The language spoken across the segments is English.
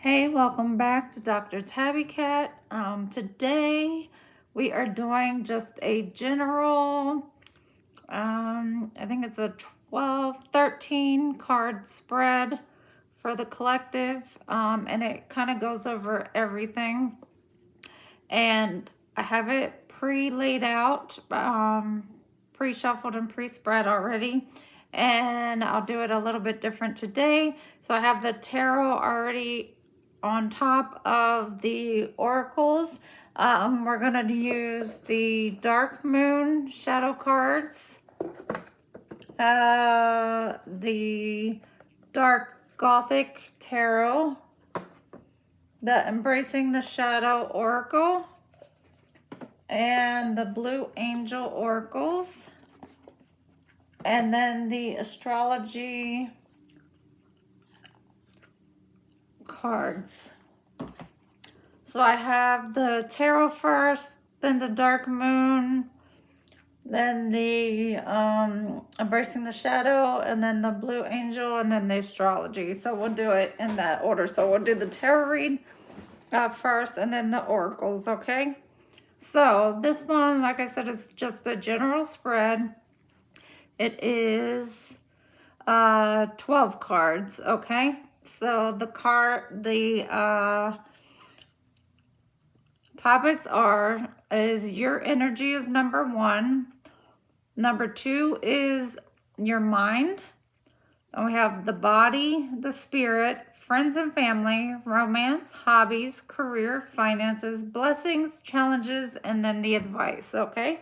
Hey, welcome back to Dr. Tabby Cat. Today we are doing just a general, I think it's a 13 card spread for the collective, and it kind of goes over everything. And I have it pre-laid out, pre-shuffled and pre-spread already. And I'll do it a little bit different today. So I have the tarot already on top of the oracles. We're going to use the Dark Moon shadow cards, the Dark Gothic Tarot, the Embracing the Shadow Oracle, and the Blue Angel Oracles, and then the Astrology cards. So I have the tarot first, then the Dark Moon, then the Embracing the Shadow, and then the Blue Angel, and then the Astrology. So we'll do it in that order. So we'll do the tarot read first, and then the oracles, okay? So this one, like I said, it's just a general spread. It is 12 cards, okay? So the topics is your energy is number 1. Number 2 is your mind. And we have the body, the spirit, friends and family, romance, hobbies, career, finances, blessings, challenges, and then the advice, okay?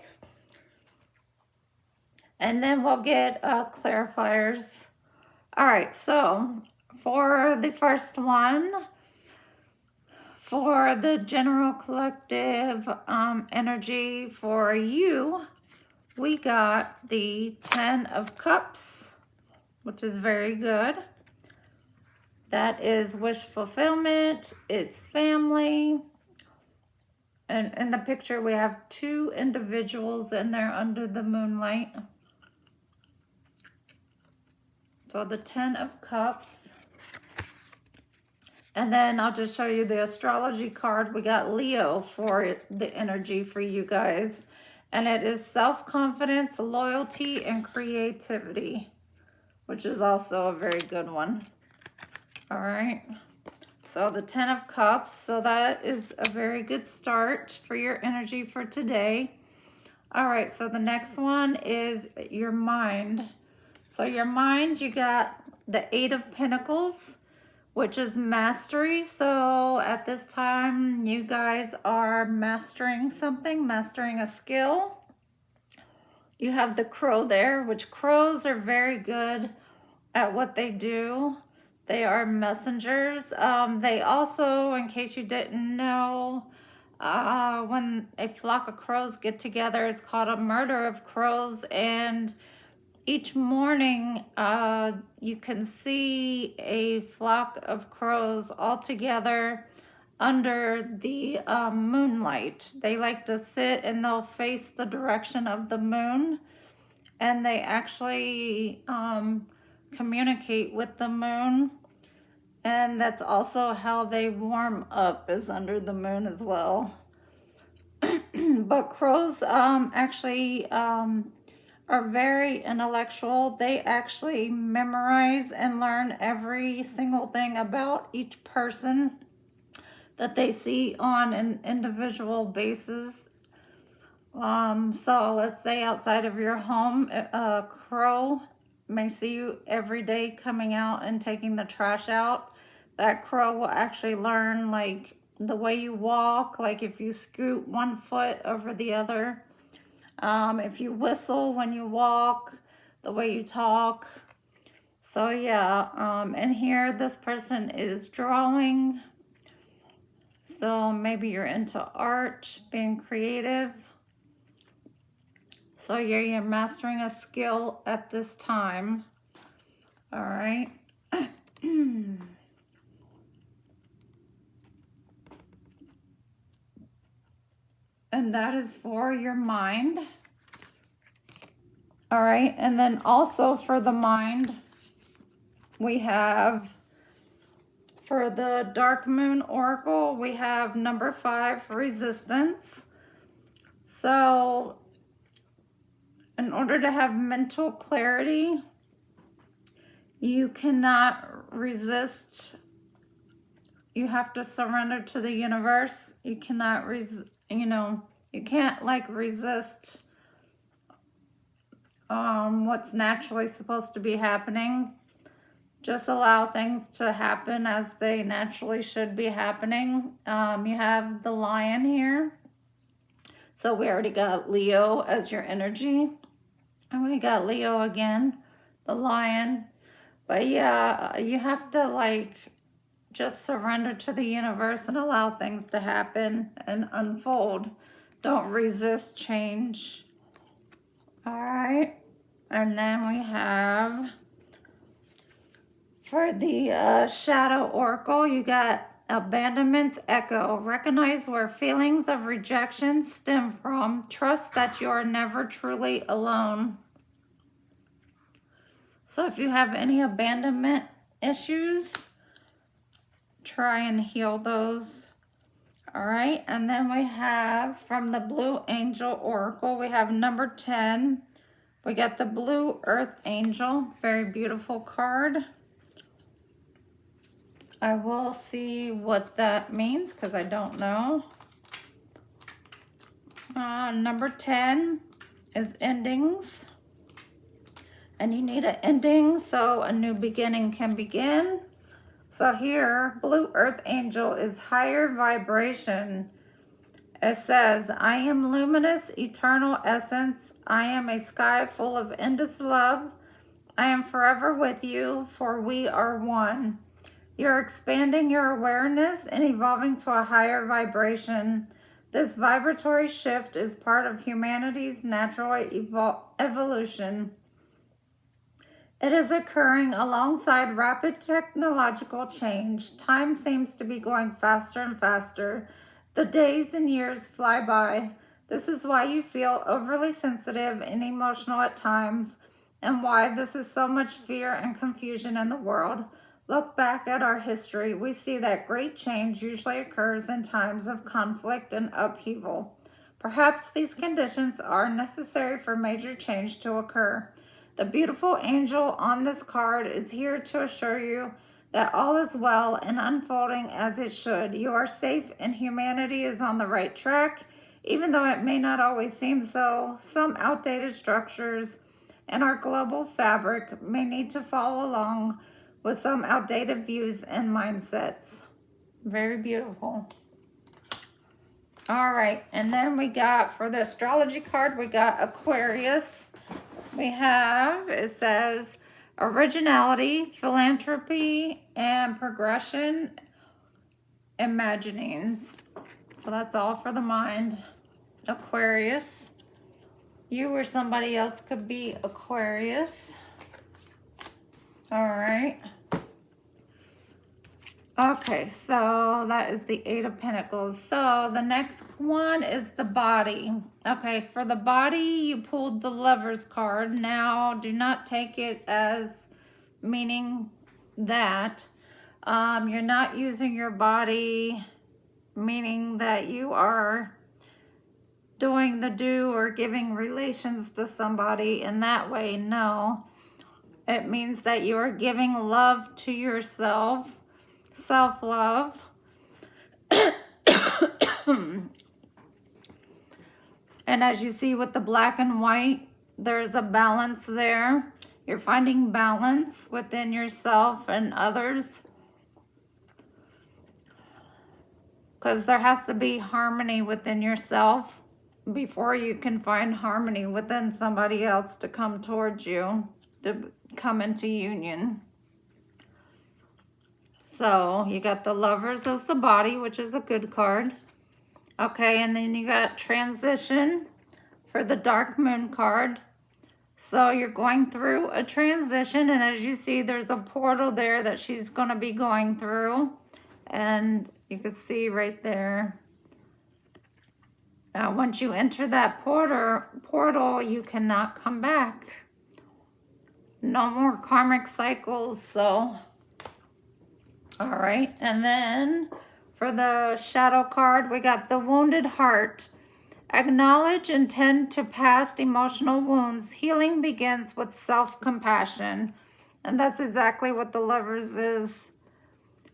And then we'll get clarifiers. All right, so for the first one, for the general collective energy for you, we got the 10 of Cups, which is very good. That is wish fulfillment, it's family. And in the picture, we have 2 individuals in there under the moonlight. So the 10 of Cups. And then I'll just show you the astrology card. We got Leo for the energy for you guys. And it is self-confidence, loyalty, and creativity, which is also a very good one. All right. So the 10 of Cups. So that is a very good start for your energy for today. All right. So the next one is your mind. So your mind, you got the 8 of Pentacles, which is mastery. So at this time, you guys are mastering something, mastering a skill. You have the crow there, which crows are very good at what they do. They are messengers. They also, in case you didn't know, when a flock of crows get together, it's called a murder of crows. And each morning, you can see a flock of crows all together under the moonlight. They like to sit and they'll face the direction of the moon, and they actually communicate with the moon. And that's also how they warm up, is under the moon as well. But crows actually are very intellectual. They actually memorize and learn every single thing about each person that they see on an individual basis. So let's say outside of your home, a crow may see you every day coming out and taking the trash out. That crow will actually learn like the way you walk, like if you scoot one foot over the other. If you whistle when you walk, the way you talk. So yeah, and here this person is drawing. So maybe you're into art, being creative. So yeah, you're mastering a skill at this time. All right. And that is for your mind. All right, and then also for the mind, we have For the Dark Moon Oracle, we have number 5, resistance. So, in order to have mental clarity, you cannot resist. You have to surrender to the universe. You cannot you can't like resist what's naturally supposed to be happening. Just allow things to happen as they naturally should be happening. You have the Lion here. So we already got Leo as your energy. And we got Leo again, the Lion. But yeah, you have to like just surrender to the universe and allow things to happen and unfold. Don't resist change. All right. And then we have, for the Shadow Oracle, you got Abandonment's Echo. Recognize where feelings of rejection stem from. Trust that you are never truly alone. So if you have any abandonment issues, try and heal those. All right. And then we have from the Blue Angel Oracle, we have number 10. We got the Blue Earth Angel. Very beautiful card. I will see what that means because I don't know. Number 10 is endings. And you need an ending so a new beginning can begin. So here, Blue Earth Angel is higher vibration. It says, I am luminous, eternal essence. I am a sky full of endless love. I am forever with you, for we are one. You're expanding your awareness and evolving to a higher vibration. This vibratory shift is part of humanity's natural evolution. It is occurring alongside rapid technological change. Time seems to be going faster and faster. The days and years fly by. This is why you feel overly sensitive and emotional at times, and why this is so much fear and confusion in the world. Look back at our history. We see that great change usually occurs in times of conflict and upheaval. Perhaps these conditions are necessary for major change to occur. The beautiful angel on this card is here to assure you that all is well and unfolding as it should. You are safe and humanity is on the right track, even though it may not always seem so. Some outdated structures in our global fabric may need to follow along with some outdated views and mindsets. Very beautiful. All right, and then we got, for the astrology card, we got Aquarius. We have, it says, originality, philanthropy, and progression, imaginings. So that's all for the mind. Aquarius. You or somebody else could be Aquarius. All right. Okay, so that is the 8 of Pentacles. So the next one is the body. Okay, for the body, you pulled the Lover's card. Now, do not take it as meaning that. You're not using your body, meaning that you are doing the do or giving relations to somebody in that way. No. It means that you are giving love to yourself. Self-love. And as you see with the black and white, there's a balance there. You're finding balance within yourself and others, because there has to be harmony within yourself before you can find harmony within somebody else to come towards you, to come into union. So you got the Lovers as the body, which is a good card. Okay, and then you got transition for the Dark Moon card. So you're going through a transition, and as you see, there's a portal there that she's going to be going through. And you can see right there. Now, once you enter that portal, you cannot come back. No more karmic cycles, so... All right, and then for the shadow card, we got the wounded heart. Acknowledge and tend to past emotional wounds. Healing begins with self-compassion. And that's exactly what the Lovers is.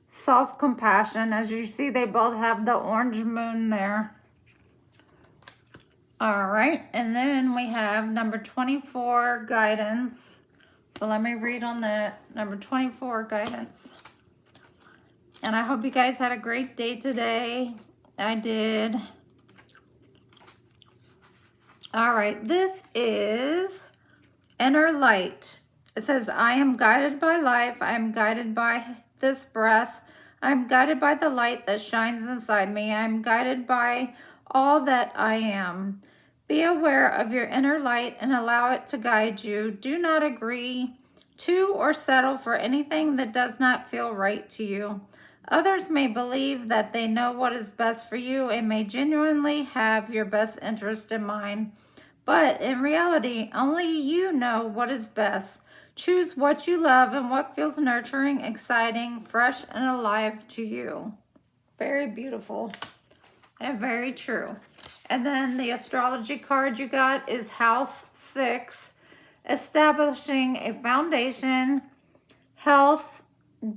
Self-compassion. As you see, they both have the orange moon there. All right, and then we have number 24, guidance. So let me read on that. Number 24, guidance. And I hope you guys had a great day today. I did. All right, this is inner light. It says, I am guided by life. I am guided by this breath. I am guided by the light that shines inside me. I am guided by all that I am. Be aware of your inner light and allow it to guide you. Do not agree to or settle for anything that does not feel right to you. Others may believe that they know what is best for you and may genuinely have your best interest in mind. But in reality, only you know what is best. Choose what you love and what feels nurturing, exciting, fresh, and alive to you. Very beautiful and very true. And then the astrology card you got is House 6, establishing a foundation, health,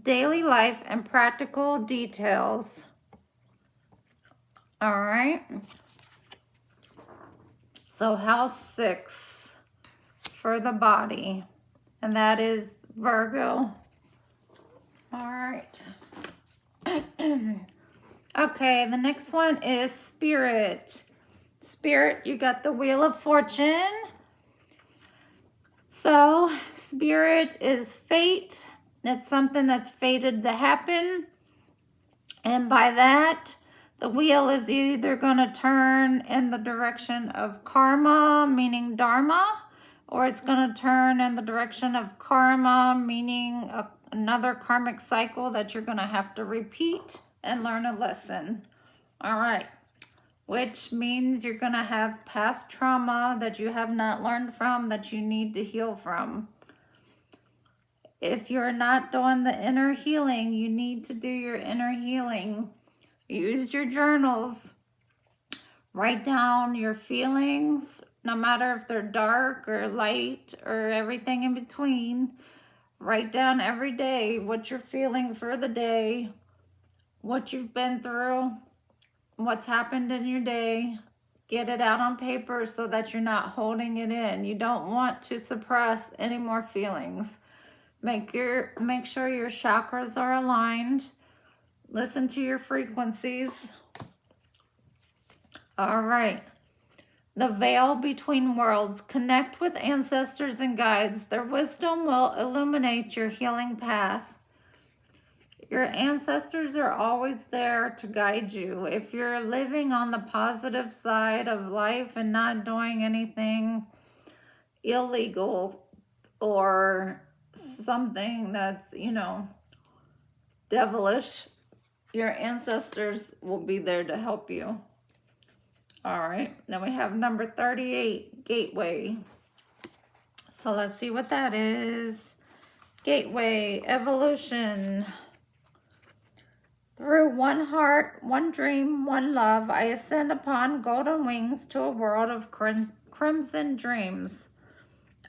daily life, and practical details. All right. So House 6 for the body, and that is Virgo. All right. Okay, the next one is Spirit. Spirit, you got the Wheel of Fortune. So Spirit is fate. It's something that's fated to happen. And by that, the wheel is either going to turn in the direction of karma, meaning dharma, or it's going to turn in the direction of karma, meaning another karmic cycle that you're going to have to repeat and learn a lesson. All right. Which means you're going to have past trauma that you have not learned from, that you need to heal from. If you're not doing the inner healing, you need to do your inner healing. Use your journals. Write down your feelings, no matter if they're dark or light or everything in between. Write down every day what you're feeling for the day, what you've been through, what's happened in your day. Get it out on paper so that you're not holding it in. You don't want to suppress any more feelings. Make sure your chakras are aligned. Listen to your frequencies. All right. The veil between worlds. Connect with ancestors and guides. Their wisdom will illuminate your healing path. Your ancestors are always there to guide you. If you're living on the positive side of life and not doing anything illegal or something that's, devilish, your ancestors will be there to help you. All right, then we have number 38, Gateway. So let's see what that is. Gateway, evolution. Through one heart, one dream, one love, I ascend upon golden wings to a world of crimson dreams.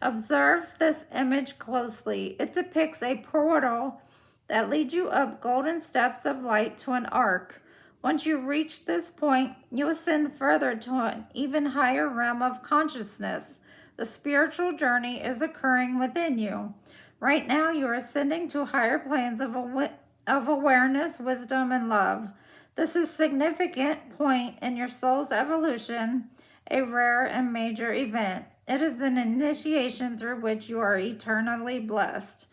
Observe this image closely. It depicts a portal that leads you up golden steps of light to an arc. Once you reach this point, you ascend further to an even higher realm of consciousness. The spiritual journey is occurring within you. Right now, you are ascending to higher planes of awareness, wisdom, and love. This is a significant point in your soul's evolution, a rare and major event. It is an initiation through which you are eternally blessed.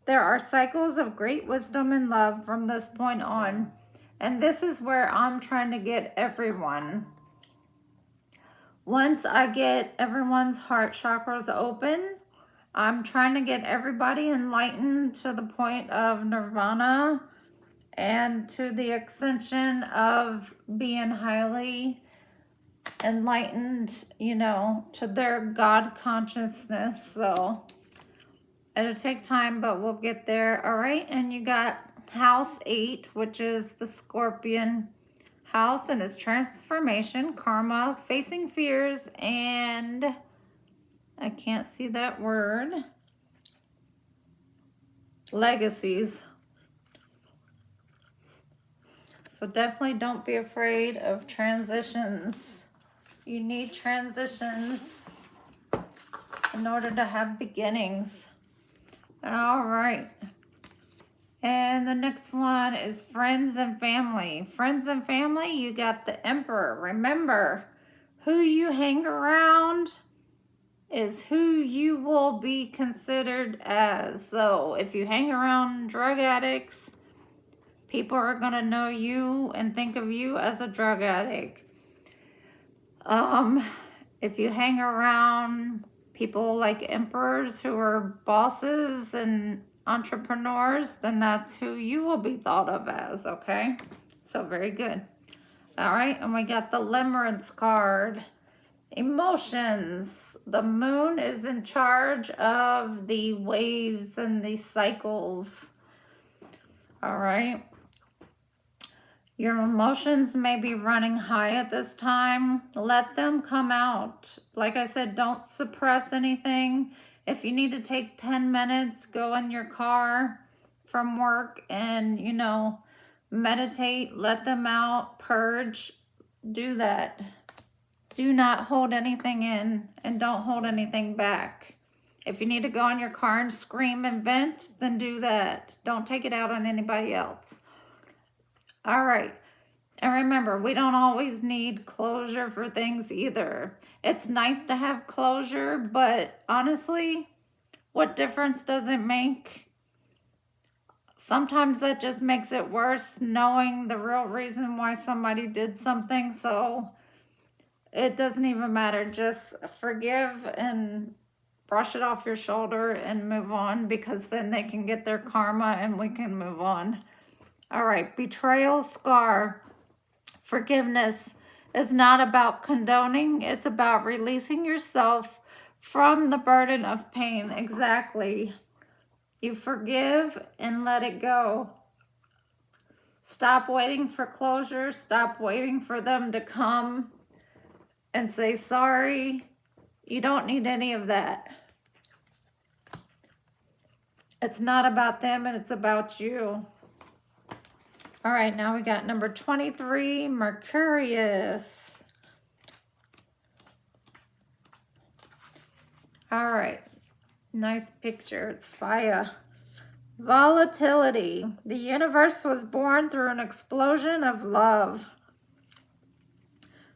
There are cycles of great wisdom and love from this point on, and this is where I'm trying to get everyone. Once I get everyone's heart chakras open, I'm trying to get everybody enlightened to the point of nirvana and to the ascension of being highly enlightened, to their God consciousness. So it'll take time, but we'll get there. All right, and you got house 8, which is the Scorpion house, and it's transformation, karma, facing fears, and I can't see that word, legacies. So definitely don't be afraid of transitions. You need transitions in order to have beginnings. All right. And the next one is friends and family. Friends and family, you got the Emperor. Remember, who you hang around is who you will be considered as. So if you hang around drug addicts, people are going to know you and think of you as a drug addict. If you hang around people like emperors who are bosses and entrepreneurs, then that's who you will be thought of as, okay? So very good. All right, and we got the Limerence card. Emotions. The moon is in charge of the waves and the cycles. All right. Your emotions may be running high at this time. Let them come out. Like I said, don't suppress anything. If you need to take 10 minutes, go in your car from work and, meditate, let them out, purge, do that. Do not hold anything in and don't hold anything back. If you need to go in your car and scream and vent, then do that. Don't take it out on anybody else. All right. And remember, we don't always need closure for things either. It's nice to have closure, but honestly, what difference does it make? Sometimes that just makes it worse, knowing the real reason why somebody did something. So it doesn't even matter. Just forgive and brush it off your shoulder and move on, because then they can get their karma and we can move on. All right, betrayal, scar. Forgiveness is not about condoning. It's about releasing yourself from the burden of pain. Exactly. You forgive and let it go. Stop waiting for closure. Stop waiting for them to come and say sorry. You don't need any of that. It's not about them, and it's about you. All right, now we got number 23, Mercurius. All right, nice picture. It's fire. Volatility. The universe was born through an explosion of love.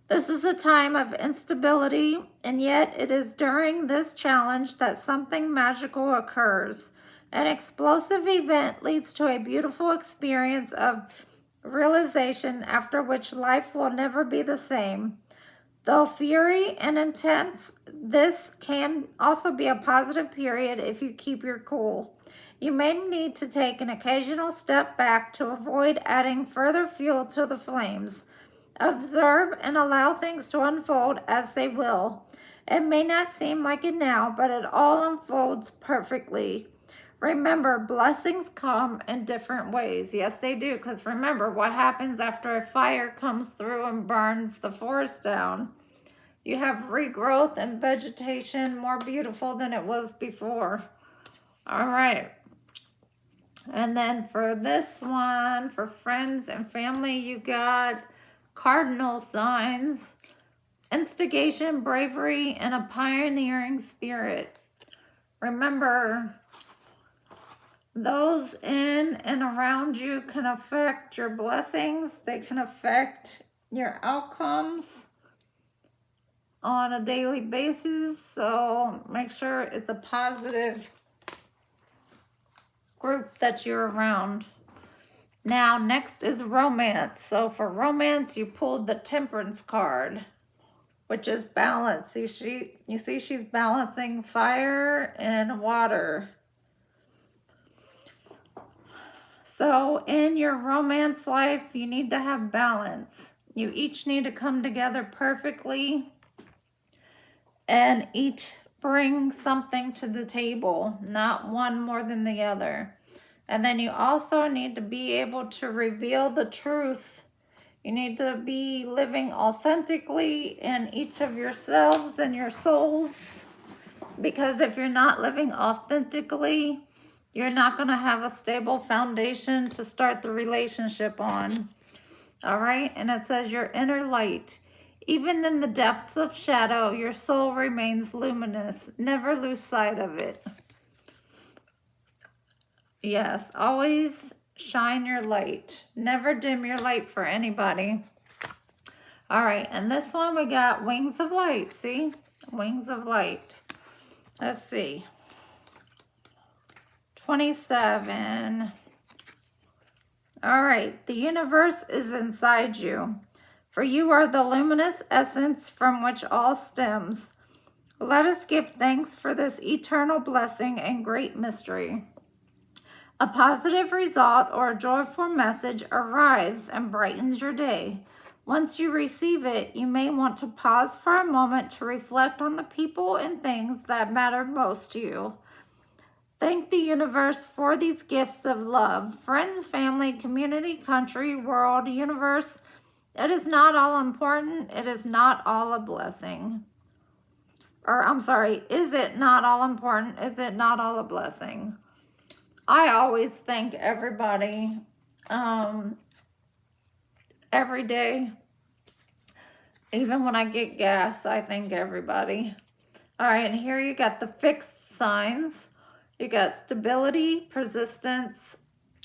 This is a time of instability, and yet it is during this challenge that something magical occurs. An explosive event leads to a beautiful experience of realization, after which life will never be the same. Though fury and intense, this can also be a positive period if you keep your cool. You may need to take an occasional step back to avoid adding further fuel to the flames. Observe and allow things to unfold as they will. It may not seem like it now, but it all unfolds perfectly. Remember, blessings come in different ways. Yes, they do, because remember, what happens after a fire comes through and burns the forest down? You have regrowth and vegetation more beautiful than it was before. All right. And then for this one, for friends and family, you got cardinal signs, instigation, bravery, and a pioneering spirit. Remember, those in and around you can affect your blessings. They can affect your outcomes on a daily basis. So make sure it's a positive group that you're around. Now, next is romance. So for romance, you pulled the Temperance card, which is balance. You see she's balancing fire and water. So in your romance life, you need to have balance. You each need to come together perfectly and each bring something to the table, not one more than the other. And then you also need to be able to reveal the truth. You need to be living authentically in each of yourselves and your souls. Because if you're not living authentically, you're not going to have a stable foundation to start the relationship on. All right? And it says your inner light. Even in the depths of shadow, your soul remains luminous. Never lose sight of it. Yes, always shine your light. Never dim your light for anybody. All right, and this one we got wings of light. See? Wings of light. Let's see. 27. All right, the universe is inside you, for you are the luminous essence from which all stems. Let us give thanks for this eternal blessing and great mystery. A positive result or a joyful message arrives and brightens your day. Once you receive it, you may want to pause for a moment to reflect on the people and things that matter most to you. Thank the universe for these gifts of love. Friends, family, community, country, world, universe. It is not all important. It is not all a blessing. Or I'm sorry, is it not all important? Is it not all a blessing? I always thank everybody every day. Even when I get gas, I thank everybody. All right, and here you got the fixed signs. You got stability, persistence,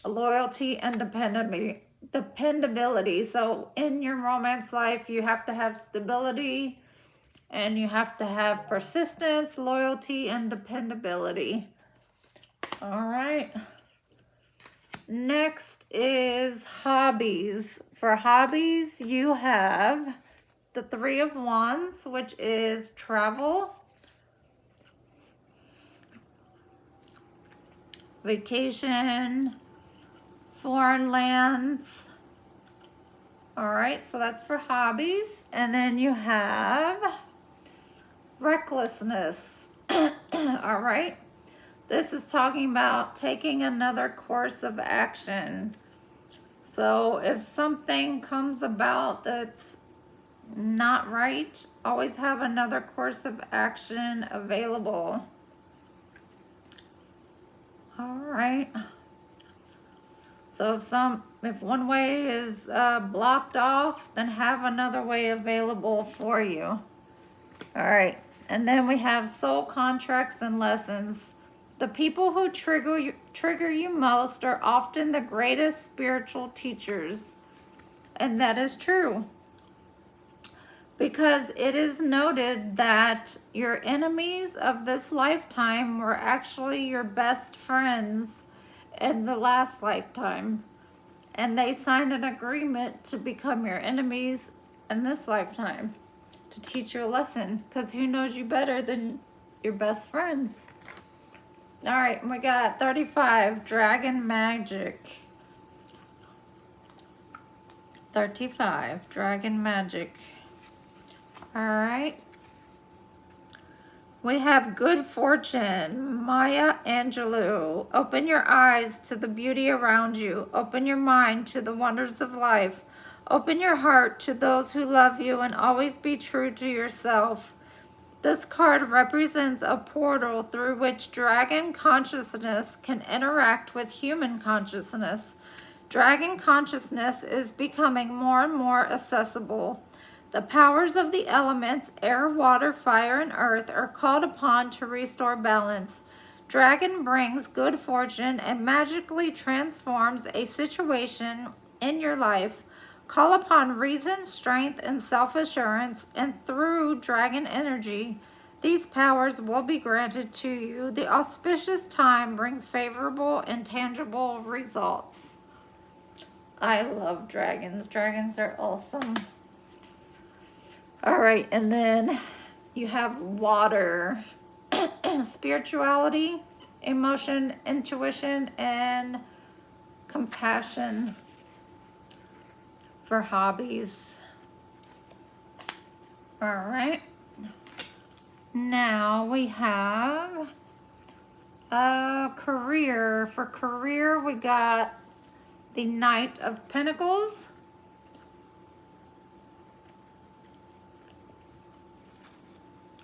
loyalty, and dependability. So in your romance life, you have to have stability, and you have to have persistence, loyalty, and dependability. All right. Next is hobbies. For hobbies, you have the Three of Wands, which is travel, vacation, foreign lands. All right, so that's for hobbies. And then you have recklessness. All right. This is talking about taking another course of action. So if something comes about that's not right, always have another course of action available. All right. So if one way is blocked off, then have another way available for you. All right. And then we have soul contracts and lessons. The people who trigger you most are often the greatest spiritual teachers. And that is true. Because it is noted that your enemies of this lifetime were actually your best friends in the last lifetime. And they signed an agreement to become your enemies in this lifetime to teach you a lesson. Because who knows you better than your best friends? All right, we got 35, Dragon Magic. 35, Dragon Magic. All right. We have good fortune, Maya Angelou. Open your eyes to the beauty around you. Open your mind to the wonders of life. Open your heart to those who love you, and always be true to yourself. This card represents a portal through which dragon consciousness can interact with human consciousness. Dragon consciousness is becoming more and more accessible. The powers of the elements, air, water, fire, and earth, are called upon to restore balance. Dragon brings good fortune and magically transforms a situation in your life. Call upon reason, strength, and self-assurance, and through dragon energy, these powers will be granted to you. The auspicious time brings favorable and tangible results. I love dragons. Dragons are awesome. All right, and then you have water, spirituality, emotion, intuition, and compassion for hobbies. All right. Now we have Career. For career, we got the Knight of Pentacles.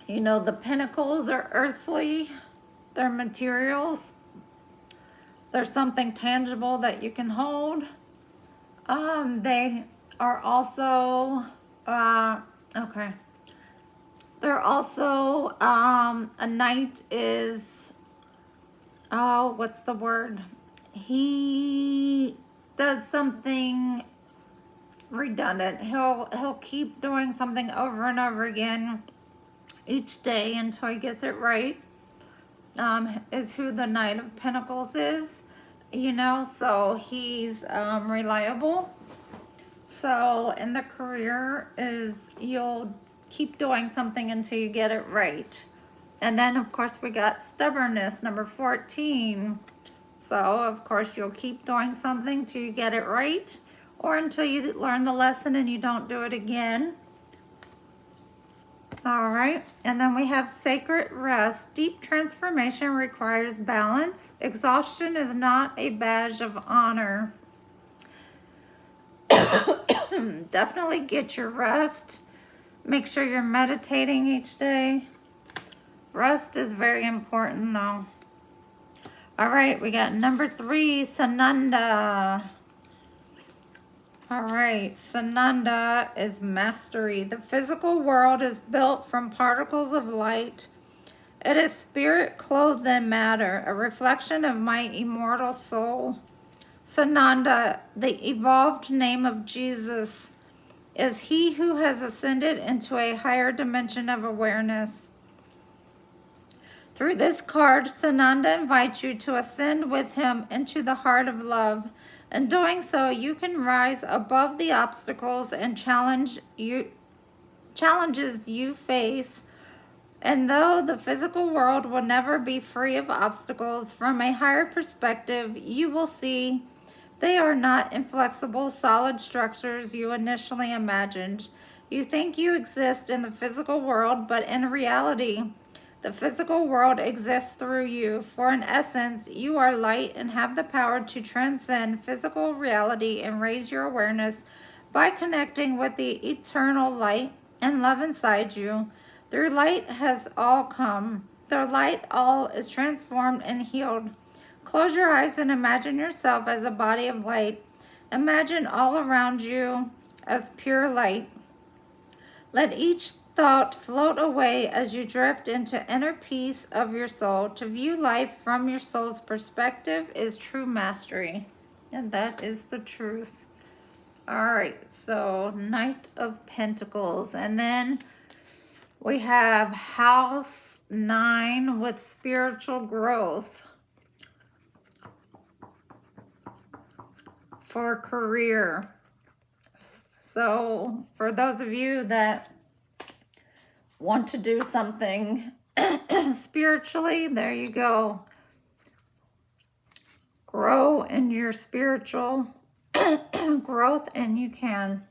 You know, the pentacles are earthly. They're materials. They're something tangible that you can hold. They are also, okay. They're also, a knight is, oh, what's the word? He does something redundant. He'll keep doing something over and over again each day until he gets it right. Is who the Knight of Pentacles is, you know, so he's reliable. So in the career is you'll keep doing something until you get it right. And then of course we got stubbornness, number 14. So of course you'll keep doing something till you get it right, or until you learn the lesson and you don't do it again. All right, and then we have sacred rest. Deep transformation requires balance. Exhaustion is not a badge of honor. Definitely get your rest. Make sure you're meditating each day. Rest is very important though. All right, we got number 3, Sananda. All right, Sananda is mastery. The physical world is built from particles of light. It is spirit clothed in matter, a reflection of my immortal soul. Sananda, the evolved name of Jesus, is he who has ascended into a higher dimension of awareness. Through this card, Sananda invites you to ascend with him into the heart of love. In doing so, you can rise above the obstacles and challenges you face. And though the physical world will never be free of obstacles, from a higher perspective, you will see they are not inflexible, solid structures you initially imagined. You think you exist in the physical world, but in reality, the physical world exists through you, for in essence, you are light and have the power to transcend physical reality and raise your awareness by connecting with the eternal light and love inside you. Through light has all come. Through light, all is transformed and healed. Close your eyes and imagine yourself as a body of light. Imagine all around you as pure light. Let each thought float away as you drift into inner peace of your soul. To view life from your soul's perspective is true mastery. And that is the truth. All right, so Knight of Pentacles. And then we have House 9 with spiritual growth. For career. So for those of you that want to do something spiritually, there you go. Grow in your spiritual growth, and you can.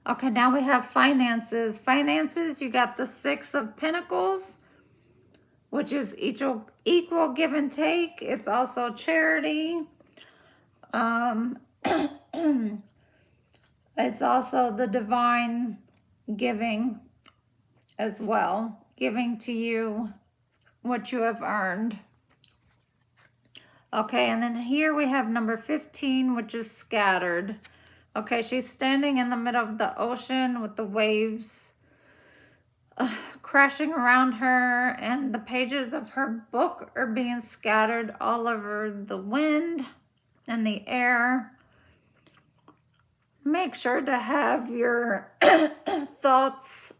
Okay, now we have finances. Finances, you got the 6 of Pentacles, which is equal give and take. It's also charity. It's also the divine giving as well, giving to you what you have earned. Okay, and then here we have number 15, which is scattered. Okay, she's standing in the middle of the ocean with the waves crashing around her, and the pages of her book are being scattered all over the wind and the air. Make sure to have your thoughts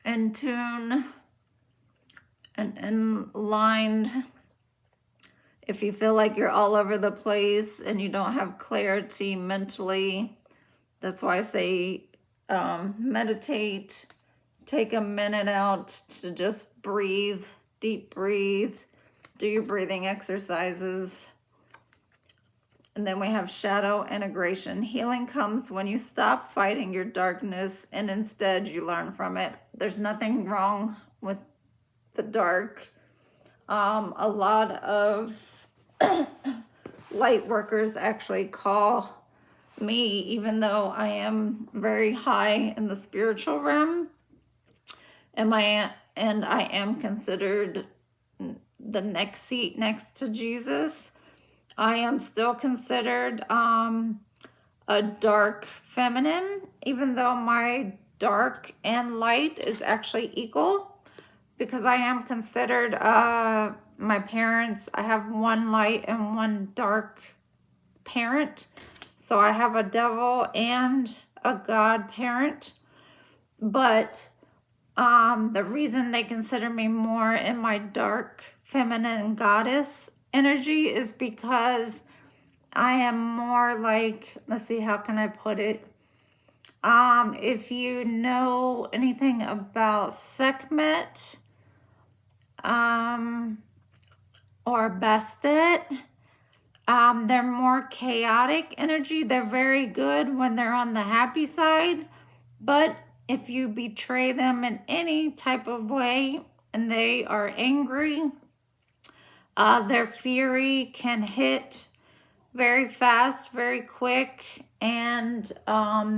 in tune and aligned. If you feel like you're all over the place and you don't have clarity mentally, that's why I say meditate. Take a minute out to just breathe, deep breathe, do your breathing exercises. And then we have shadow integration. Healing comes when you stop fighting your darkness and instead you learn from it. There's nothing wrong with the dark. A lot of light workers actually call me, even though I am very high in the spiritual realm, and I am considered the next seat next to Jesus. I am still considered a dark feminine, even though my dark and light is actually equal, because I am considered, my parents, I have one light and one dark parent. So I have a devil and a God parent. But the reason they consider me more in my dark feminine goddess energy is because I am more like, let's see, how can I put it? If you know anything about Sekhmet, or Bastet, they're more chaotic energy. They're very good when they're on the happy side, but if you betray them in any type of way and they are angry, their fury can hit very fast, very quick, and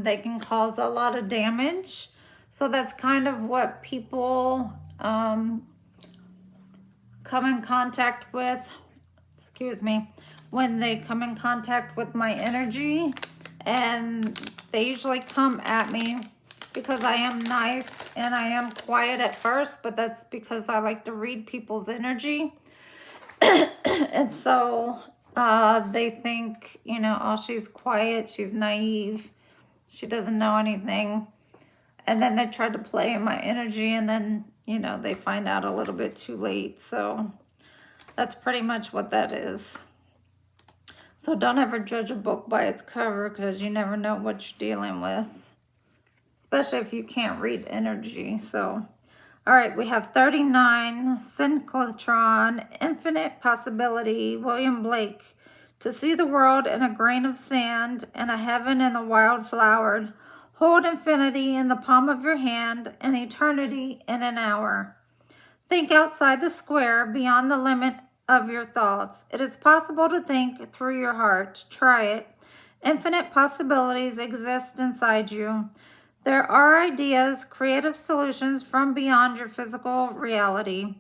they can cause a lot of damage. So that's kind of what people come in contact with, excuse me, when they come in contact with my energy. And they usually come at me because I am nice and I am quiet at first, but that's because I like to read people's energy. And so they think, you know, oh, she's quiet, she's naive, she doesn't know anything. And then they try to play in my energy, and then, you know, they find out a little bit too late. So that's pretty much what that is. So don't ever judge a book by its cover, because you never know what you're dealing with, especially if you can't read energy. So, all right, we have 39, synchrotron, infinite possibility, William Blake. To see the world in a grain of sand and a heaven in the wild flower. Hold infinity in the palm of your hand and eternity in an hour. Think outside the square, beyond the limit of your thoughts. It is possible to think through your heart. Try it. Infinite possibilities exist inside you. There are ideas, creative solutions from beyond your physical reality.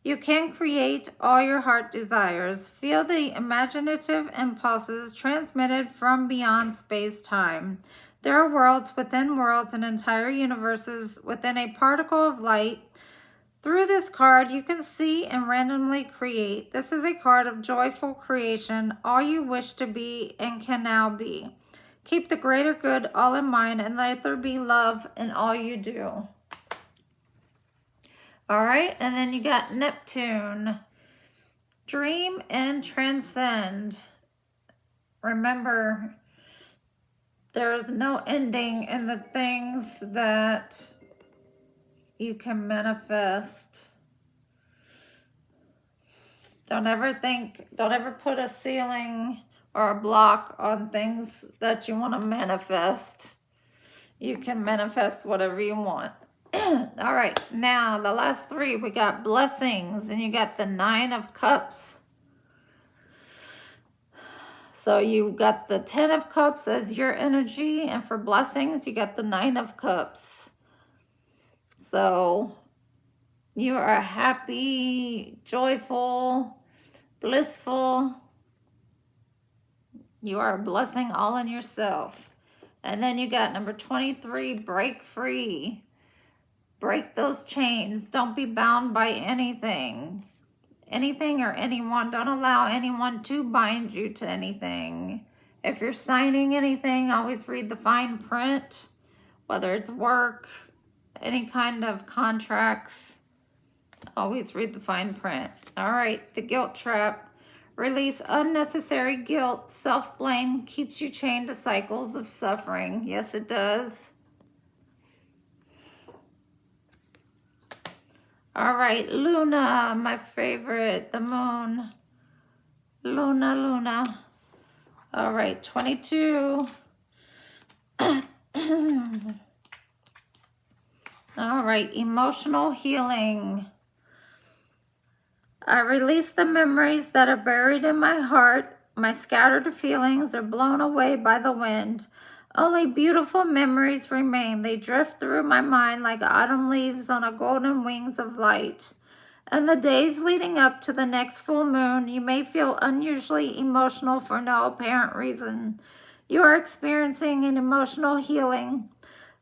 You can create all your heart desires. Feel the imaginative impulses transmitted from beyond space-time. There are worlds within worlds and entire universes within a particle of light. Through this card, you can see and randomly create. This is a card of joyful creation, all you wish to be and can now be. Keep the greater good all in mind and let there be love in all you do. All right, and then you got Neptune. Dream and transcend. Remember, there is no ending in the things that you can manifest. Don't ever put a ceiling or a block on things that you want to manifest. You can manifest whatever you want. All right, now the last three, we got blessings, and you got the 9 of Cups. So you got the 10 of Cups as your energy, and for blessings, you got the 9 of Cups. So you are happy, joyful, blissful. You are a blessing all in yourself. And then you got number 23, break free. Break those chains. Don't be bound by anything. Anything or anyone. Don't allow anyone to bind you to anything. If you're signing anything, always read the fine print. Whether it's work, any kind of contracts, always read the fine print. All right, the guilt trap. Release unnecessary guilt. Self-blame keeps you chained to cycles of suffering. Yes, it does. All right, Luna, my favorite, the moon. Luna, Luna. All right, 22. All right, emotional healing. I release the memories that are buried in my heart. My scattered feelings are blown away by the wind. Only beautiful memories remain. They drift through my mind like autumn leaves on a golden wings of light. In the days leading up to the next full moon, you may feel unusually emotional for no apparent reason. You are experiencing an emotional healing,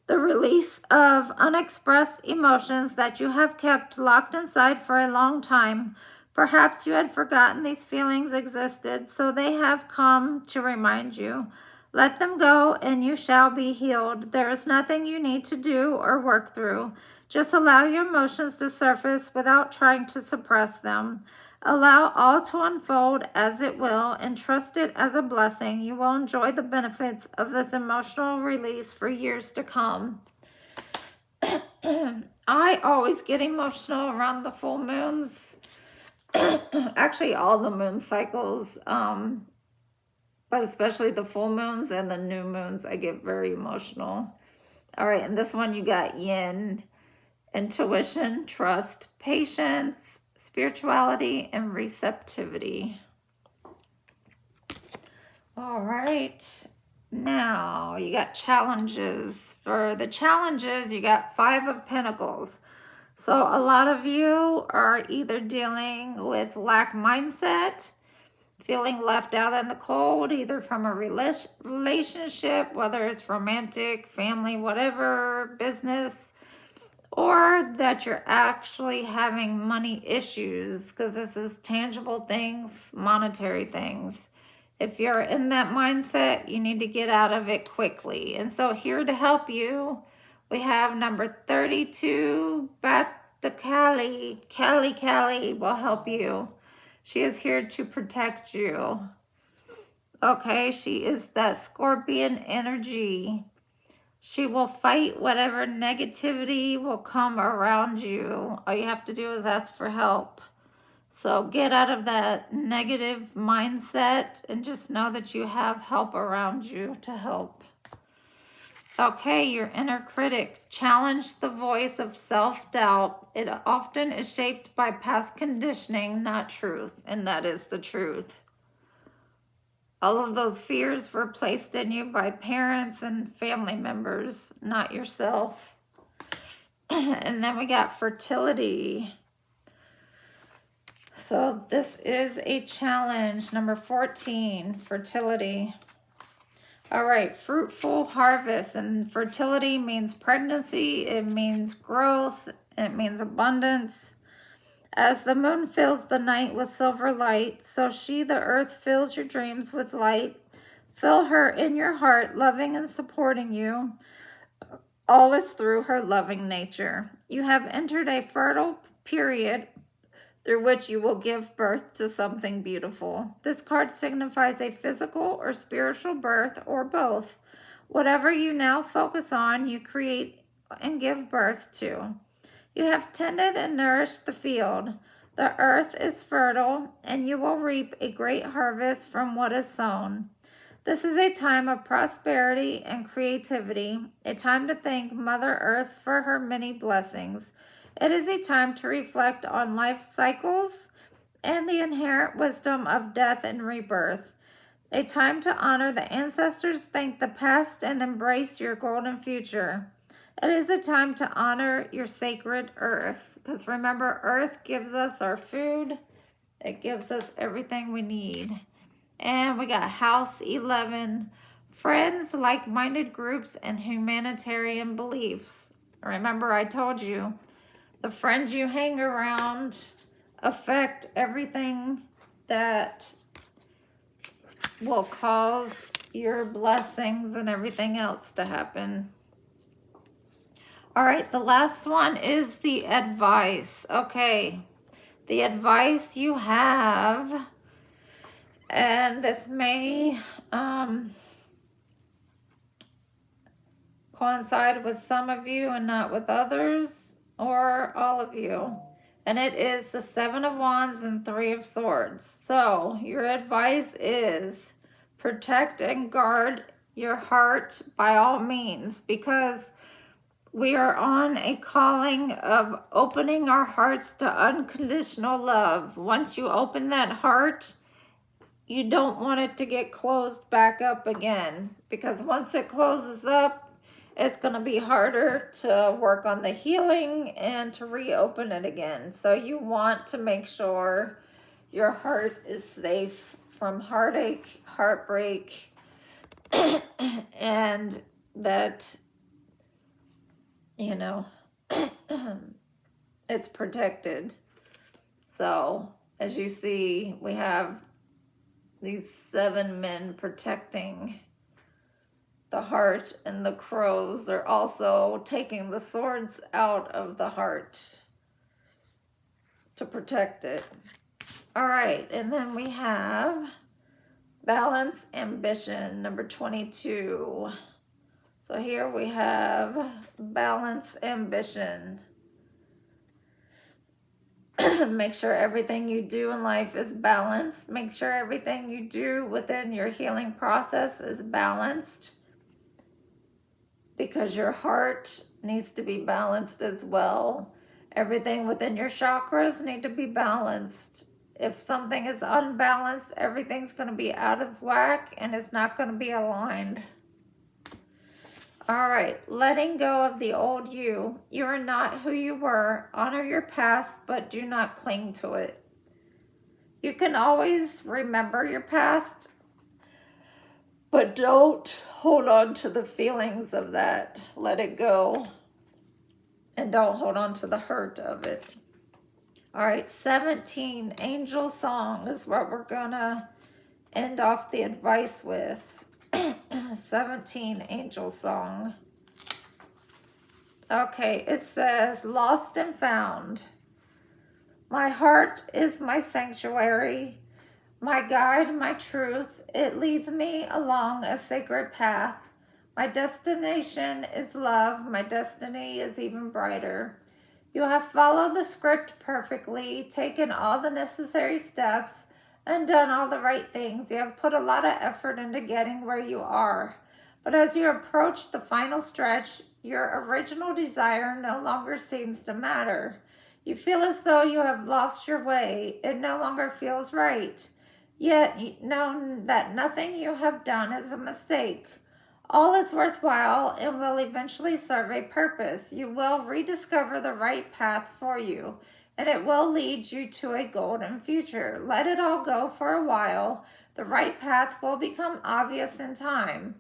the release of unexpressed emotions that you have kept locked inside for a long time. Perhaps you had forgotten these feelings existed, so they have come to remind you. Let them go and you shall be healed. There is nothing you need to do or work through. Just allow your emotions to surface without trying to suppress them. Allow all to unfold as it will and trust it as a blessing. You will enjoy the benefits of this emotional release for years to come. I always get emotional around the full moons. Actually, all the moon cycles, but especially the full moons and the new moons, I get very emotional. All right, and this one you got yin, intuition, trust, patience, spirituality, and receptivity. All right, now you got challenges. For the challenges, you got 5 of Pentacles. So a lot of you are either dealing with lack mindset, feeling left out in the cold, either from a relationship, whether it's romantic, family, whatever, business, or that you're actually having money issues, because this is tangible things, monetary things. If you're in that mindset, you need to get out of it quickly. And so here to help you, we have number 32, Batakali. Kali will help you. She is here to protect you. Okay, she is that Scorpion energy. She will fight whatever negativity will come around you. All you have to do is ask for help. So get out of that negative mindset and just know that you have help around you to help. Okay, your inner critic. Challenge the voice of self-doubt. It often is shaped by past conditioning, not truth, and that is the truth. All of those fears were placed in you by parents and family members, not yourself. And then we got fertility. So this is a challenge, number 14, fertility. All right, fruitful harvest. And fertility means pregnancy, it means growth, it means abundance. As the moon fills the night with silver light, so she, the earth, fills your dreams with light. Fill her in your heart, loving and supporting you. All is through her loving nature. You have entered a fertile period through which you will give birth to something beautiful. This card signifies a physical or spiritual birth, or both. Whatever you now focus on, you create and give birth to. You have tended and nourished the field. The earth is fertile, and you will reap a great harvest from what is sown. This is a time of prosperity and creativity, a time to thank Mother Earth for her many blessings. It is a time to reflect on life cycles and the inherent wisdom of death and rebirth. A time to honor the ancestors, thank the past, and embrace your golden future. It is a time to honor your sacred earth, because remember, earth gives us our food. It gives us everything we need. And we got House 11, friends, like-minded groups, and humanitarian beliefs. Remember, I told you, the friends you hang around affect everything that will cause your blessings and everything else to happen. All right, the last one is the advice. Okay, the advice you have, and this may coincide with some of you and not with others, or all of you. And it is the 7 of Wands and 3 of Swords. So your advice is protect and guard your heart by all means, because We are on a calling of opening our hearts to unconditional love. Once you open that heart, you don't want it to get closed back up again, because once it closes up, it's going to be harder to work on the healing and to reopen it again. So you want to make sure your heart is safe from heartache, heartbreak, and that, you know, it's protected. So as you see, we have these 7 men protecting the heart, and the crows are also taking the swords out of the heart to protect it. All right, and then we have balance, ambition, number 22. So here we have balance, ambition. Make sure everything you do in life is balanced. Make sure everything you do within your healing process is balanced, because your heart needs to be balanced as well. Everything within your chakras need to be balanced. If something is unbalanced, everything's going to be out of whack and it's not going to be aligned. All right, letting go of the old you. You are not who you were. Honor your past, but do not cling to it. You can always remember your past, but don't hold on to the feelings of that. Let it go. And don't hold on to the hurt of it. All right, 17, angel song is what we're gonna end off the advice with. 17, angel song. Okay, it says, lost and found. My heart is my sanctuary, my guide, my truth. It leads me along a sacred path. My destination is love. My destiny is even brighter. You have followed the script perfectly, taken all the necessary steps, and done all the right things. You have put a lot of effort into getting where you are. But as you approach the final stretch, your original desire no longer seems to matter. You feel as though you have lost your way. It no longer feels right. Yet you know that nothing you have done is a mistake. All is worthwhile and will eventually serve a purpose. You will rediscover the right path for you, and it will lead you to a golden future. Let it all go for a while. The right path will become obvious in time,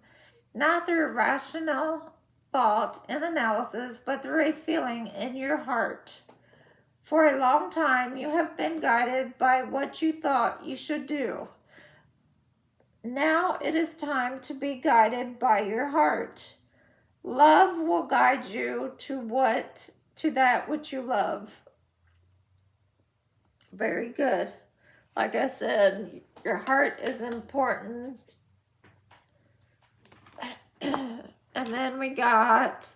not through rational thought and analysis, but through a feeling in your heart. For a long time, you have been guided by what you thought you should do. Now it is time to be guided by your heart. Love will guide you to that which you love. Very good. Like I said, your heart is important. And then we got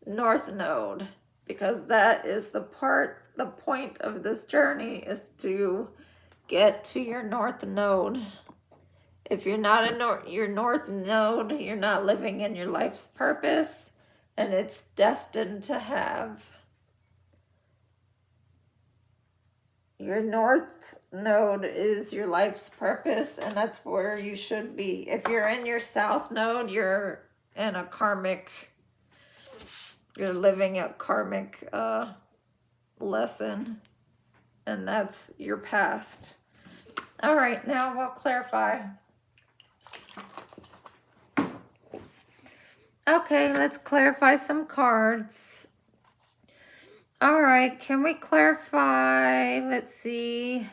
North Node, because that is the point of this journey is to get to your North Node. If you're not in your North Node, you're not living in your life's purpose, and it's destined to have. Your North Node is your life's purpose, and that's where you should be. If you're in your South Node, you're in a karmic, you're living a karmic lesson, and that's your past. All right, now we'll clarify. Okay, let's clarify some cards. All right, can we clarify? Let's see.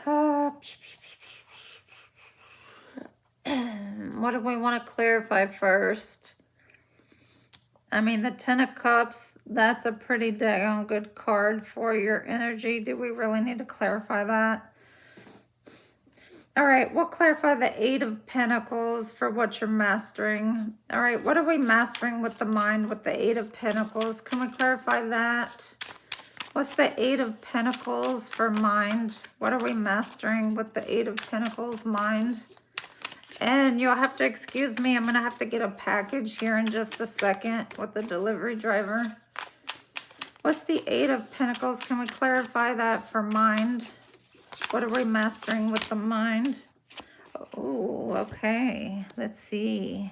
What do we want to clarify first? I mean, the Ten of Cups, that's a pretty daggone good card for your energy. Do we really need to clarify that? All right, we'll clarify the Eight of Pentacles for what you're mastering. All right, what are we mastering with the mind with the Eight of Pentacles? Can we clarify that? What's the Eight of Pentacles for mind? What are we mastering with the Eight of Pentacles mind? And you'll have to excuse me. I'm going to have to get a package here in just a second with the delivery driver. What's the Eight of Pentacles? Can we clarify that for mind? What are we mastering with the mind? Oh, okay. Let's see.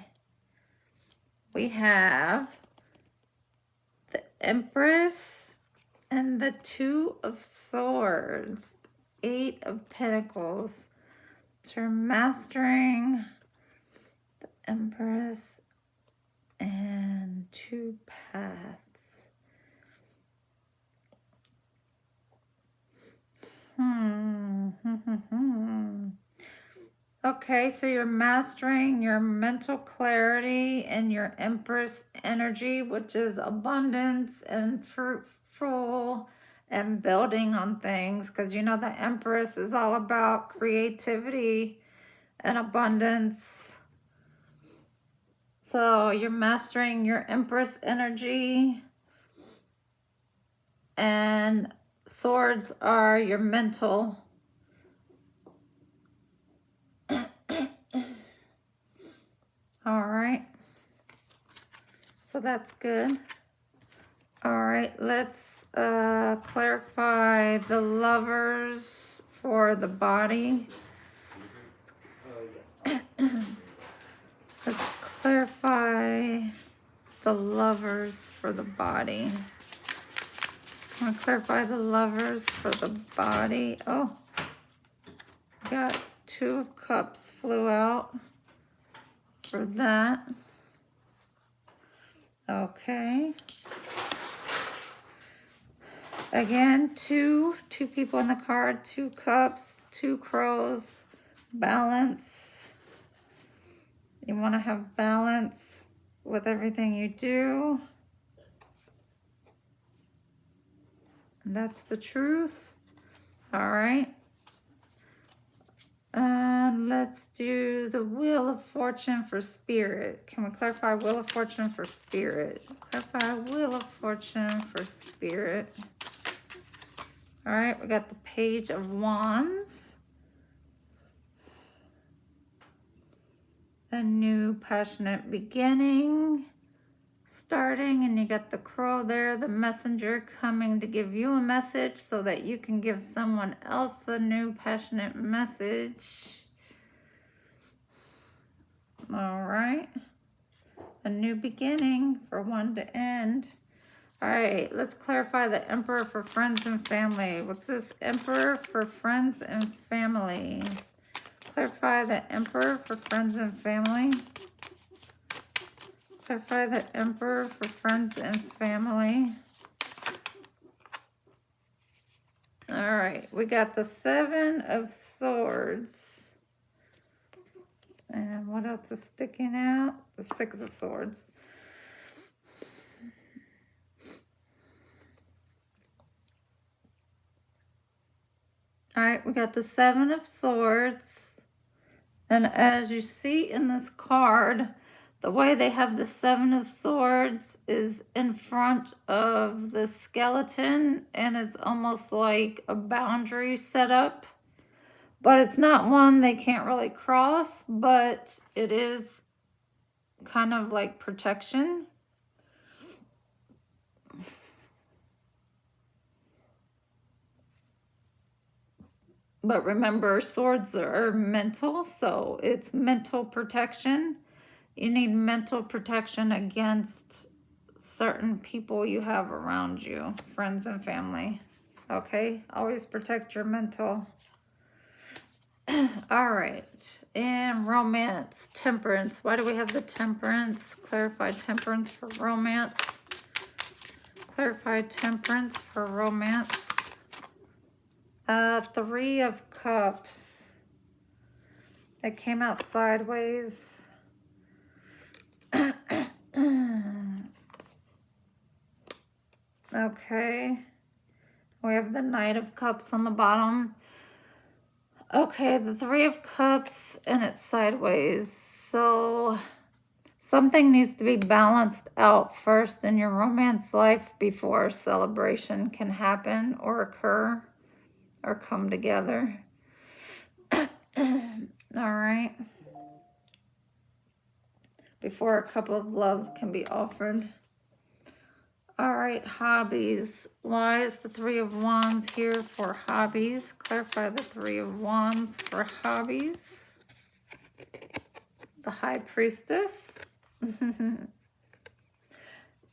We have the Empress and the Two of Swords. Eight of Pentacles. So we're mastering the Empress and two paths. Okay, so you're mastering your mental clarity and your Empress energy, which is abundance and fruitful and building on things. Because you know the Empress is all about creativity and abundance. So you're mastering your Empress energy, and swords are your mental. All right. So that's good. All right, let's clarify the Lovers for the body. Let's clarify the Lovers for the body. I'm going to clarify the Lovers for the body. Oh, got Two of Cups flew out for that. Okay. Again, two people in the card, 2 cups, 2 crows, balance. You want to have balance with everything you do. And that's the truth. All right. And let's do the Wheel of Fortune for Spirit. Can we clarify Wheel of Fortune for Spirit? Clarify Wheel of Fortune for Spirit. All right, we got the Page of Wands. A new passionate beginning starting, and you got the Crow there, the messenger coming to give you a message so that you can give someone else a new passionate message. All right, a new beginning for one to end. All right, let's clarify the Emperor for friends and family. What's this? Emperor for friends and family. Clarify the Emperor for friends and family. Clarify the Emperor for friends and family. All right, we got the 7 of Swords. And what else is sticking out? The 6 of Swords. All right, we got the 7 of Swords. And as you see in this card, the way they have the 7 of Swords is in front of the skeleton, and it's almost like a boundary set up. But it's not one they can't really cross, but it is kind of like protection. But remember, swords are mental, so it's mental protection. You need mental protection against certain people you have around you, friends and family. Okay? Always protect your mental. All right. And romance, temperance. Why do we have the temperance? Clarify temperance for romance. Clarify temperance for romance. 3 of Cups. It came out sideways. Okay. We have the Knight of Cups on the bottom. Okay, the 3 of Cups, and it's sideways. So something needs to be balanced out first in your romance life before celebration can happen or occur or come together. All right. before a cup of love can be offered. All right, hobbies. Why is the Three of Wands here for hobbies? Clarify the Three of Wands for hobbies. The High Priestess.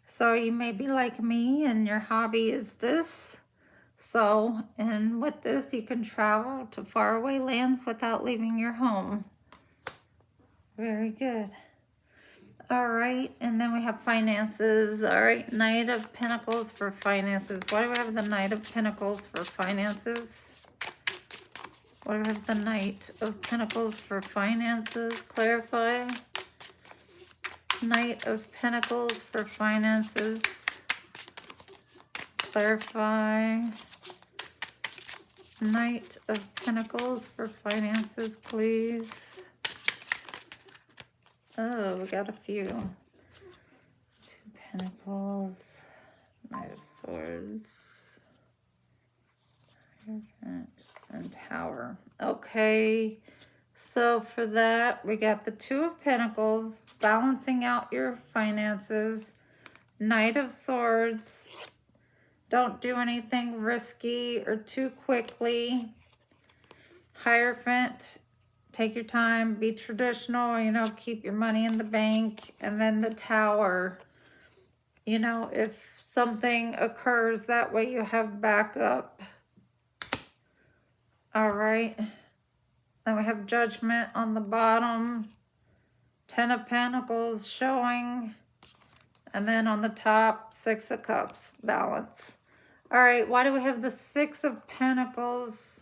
So you may be like me and your hobby is this. So, and with this, you can travel to faraway lands without leaving your home. Very good. All right, and then we have finances. All right, Knight of Pentacles for finances. Why do we have the Knight of Pentacles for finances? Why do we have the Knight of Pentacles for finances? Clarify. Knight of Pentacles for finances. Clarify. Knight of Pentacles for finances, please. Oh, we got a few. Two Pentacles, Knight of Swords, and Tower. Okay, so for that, we got the Two of Pentacles, balancing out your finances. Knight of Swords, don't do anything risky or too quickly. Hierophant, take your time, be traditional, you know, keep your money in the bank. And then the Tower, you know, if something occurs, that way you have backup. All right. Then we have Judgment on the bottom. Ten of Pentacles showing. And then on the top, Six of Cups, balance. All right, why do we have the Six of Pentacles?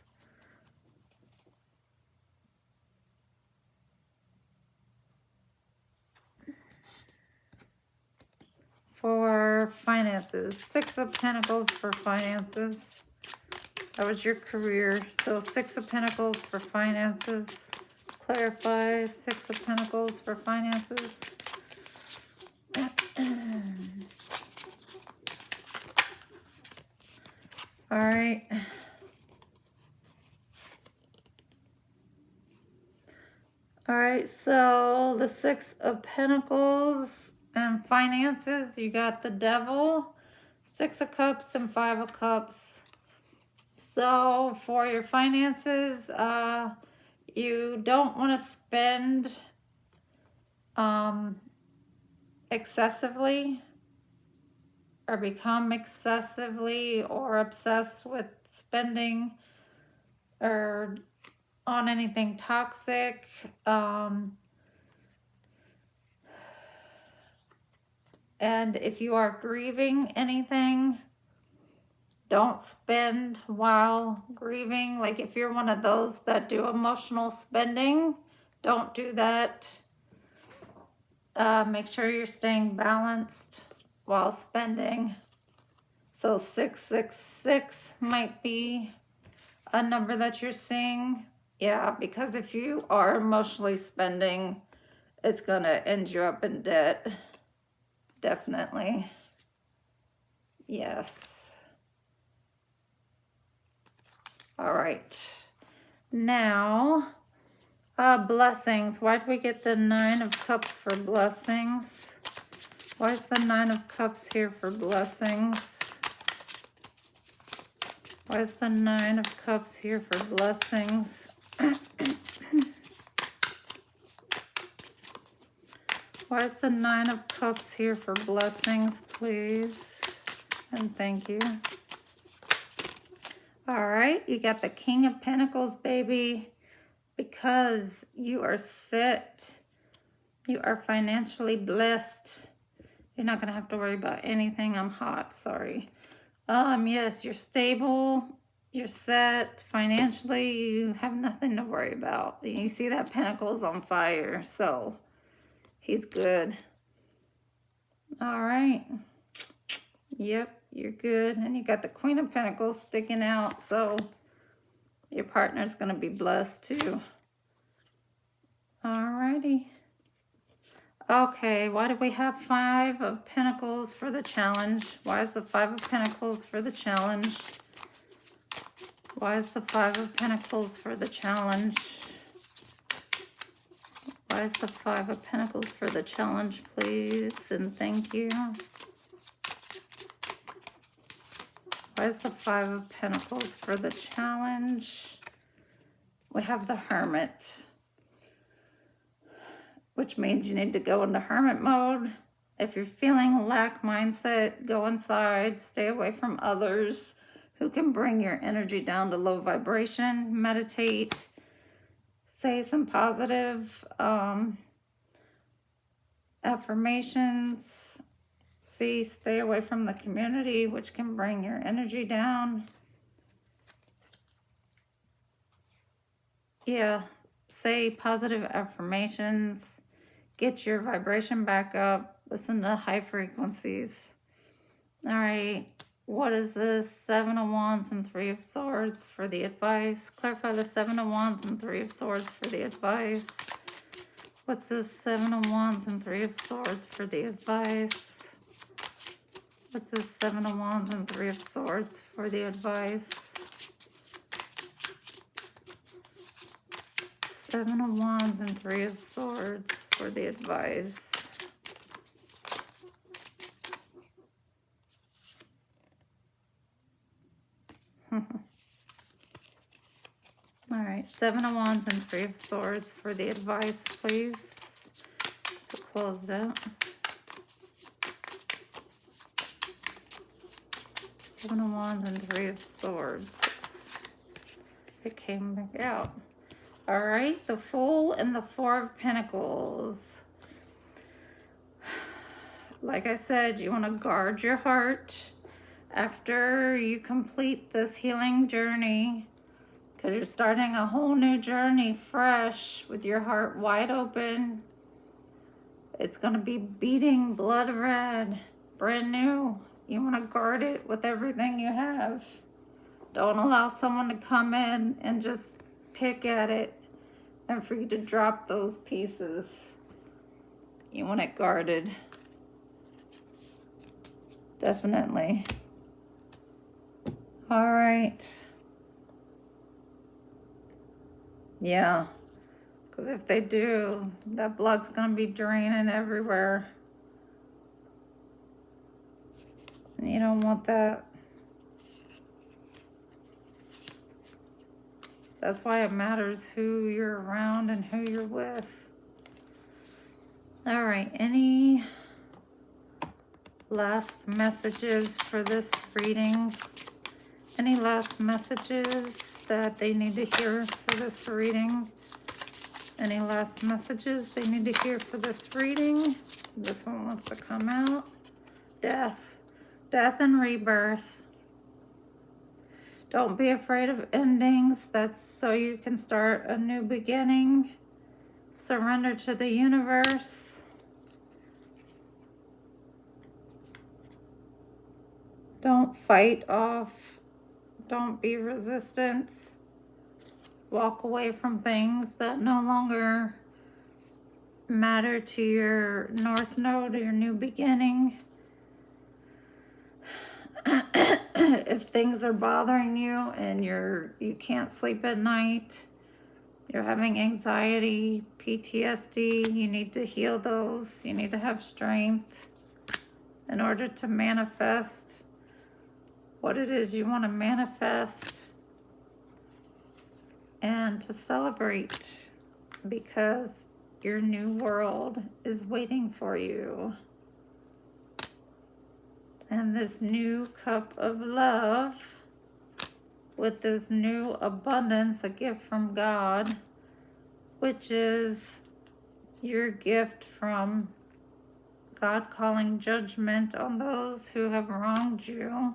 For finances. Six of Pentacles for finances. That was your career. So Six of Pentacles for finances. Clarify. Six of Pentacles for finances. All right. All right, so the Six of Pentacles and finances, you got the Devil, Six of Cups and Five of Cups. So for your finances, you don't want to spend excessively or become excessively or obsessed with spending or on anything toxic. And if you are grieving anything, don't spend while grieving. Like if you're one of those that do emotional spending, don't do that. Make sure you're staying balanced while spending. So 666 might be a number that you're seeing. Yeah, because if you are emotionally spending, it's going to end you up in debt. Definitely. Yes. All right. Now, blessings. Why did we get the Nine of Cups for blessings? Why is the Nine of Cups here for blessings? Why is the Nine of Cups here for blessings? Why is the Nine of Cups here for blessings, please? And thank you. All right, you got the King of Pentacles, baby. Because you are set. You are financially blessed. You're not going to have to worry about anything. I'm hot, sorry. Yes, you're stable. You're set. Financially, you have nothing to worry about. You see that Pentacle's on fire, so he's good. All right. Yep, you're good. And you got the Queen of Pentacles sticking out, so your partner's going to be blessed too. All righty. Okay, why do we have Five of Pentacles for the challenge? Why is the Five of Pentacles for the challenge? Why is the Five of Pentacles for the challenge? Why is the Five of Pentacles for the challenge, please? And thank you. Why is the Five of Pentacles for the challenge? We have the Hermit, which means you need to go into hermit mode. If you're feeling lack mindset, go inside, stay away from others who can bring your energy down to low vibration. Meditate, say some positive affirmations. Stay away from the community, which can bring your energy down. Yeah, say positive affirmations. Get your vibration back up. Listen to high frequencies. All right, what is this? Seven of Wands and Three of Swords for the advice. Clarify the Seven of Wands and Three of Swords for the advice. What's this? Seven of Wands and Three of Swords for the advice. What's this? Seven of Wands and Three of Swords for the advice. Seven of Wands and Three of Swords for the advice. All right, Seven of Wands and Three of Swords for the advice, please, to close out. Seven of Wands and Three of Swords. It came back out. All right, the Fool and the Four of Pentacles. Like I said, you want to guard your heart after you complete this healing journey, because you're starting a whole new journey fresh with your heart wide open. It's going to be beating blood red, brand new. You want to guard it with everything you have. Don't allow someone to come in and just pick at it and for you to drop those pieces. You want it guarded. Definitely. All right. Yeah. Because if they do, that blood's going to be draining everywhere. And you don't want that. That's why it matters who you're around and who you're with. All right, any last messages for this reading? Any last messages that they need to hear for this reading? Any last messages they need to hear for this reading? This one wants to come out. Death. Death and rebirth. Don't be afraid of endings. That's so you can start a new beginning. Surrender to the universe. Don't fight off. Don't be resistance. Walk away from things that no longer matter to your North Node or your new beginning. If things are bothering you and you can't sleep at night, you're having anxiety, PTSD, you need to heal those. You need to have strength in order to manifest what it is you want to manifest, and to celebrate, because your new world is waiting for you. And this new cup of love with this new abundance, a gift from God, which is your gift from God calling judgment on those who have wronged you,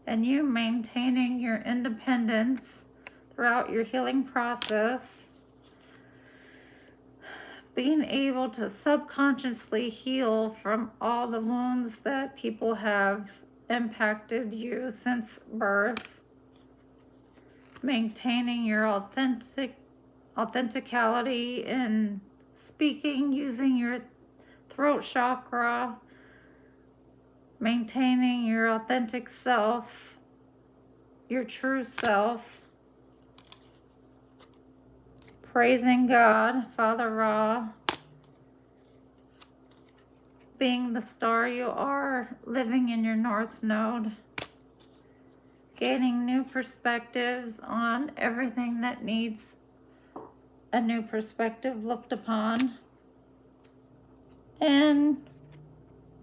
and you maintaining your independence throughout your healing process, being able to subconsciously heal from all the wounds that people have impacted you since birth, maintaining your authenticality in speaking, using your throat chakra, maintaining your authentic self, your true self, praising God, Father Ra, being the star you are, living in your North Node, gaining new perspectives on everything that needs a new perspective looked upon, and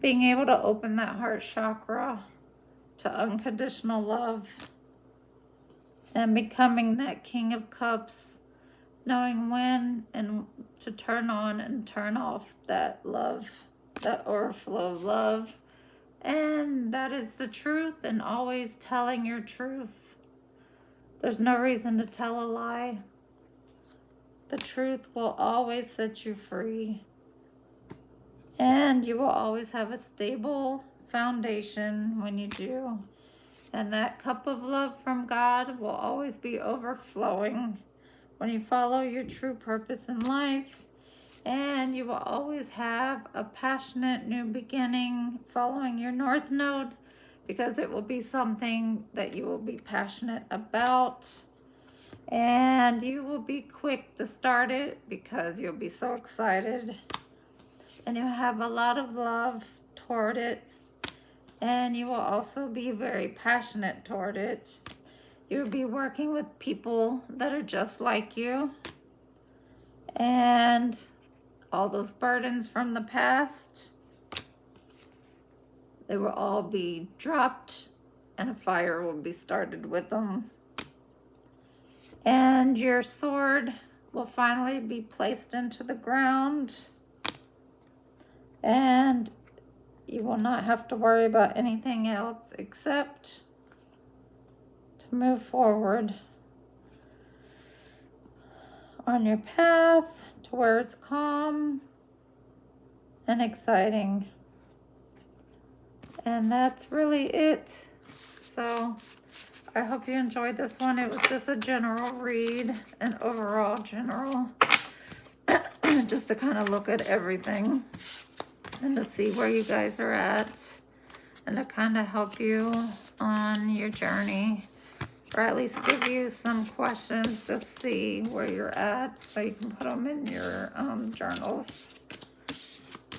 being able to open that heart chakra to unconditional love and becoming that King of Cups, knowing when and to turn on and turn off that love, that overflow of love. And that is the truth, and always telling your truth. There's no reason to tell a lie. The truth will always set you free. And you will always have a stable foundation when you do. And that cup of love from God will always be overflowing when you follow your true purpose in life. And you will always have a passionate new beginning following your North Node, because it will be something that you will be passionate about. And you will be quick to start it because you'll be so excited. And you have a lot of love toward it. And you will also be very passionate toward it. You'll be working with people that are just like you. And all those burdens from the past, they will all be dropped and a fire will be started with them. And your sword will finally be placed into the ground. And you will not have to worry about anything else except to move forward on your path to where it's calm and exciting. And that's really it. So I hope you enjoyed this one. It was just a general read, an overall general, just to kind of look at everything and to see where you guys are at, and to kind of help you on your journey, or at least give you some questions to see where you're at so you can put them in your journals.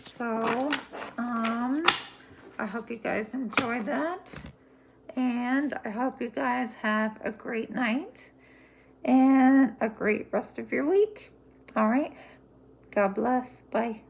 So I hope you guys enjoyed that, and I hope you guys have a great night and a great rest of your week. All right, God bless. Bye.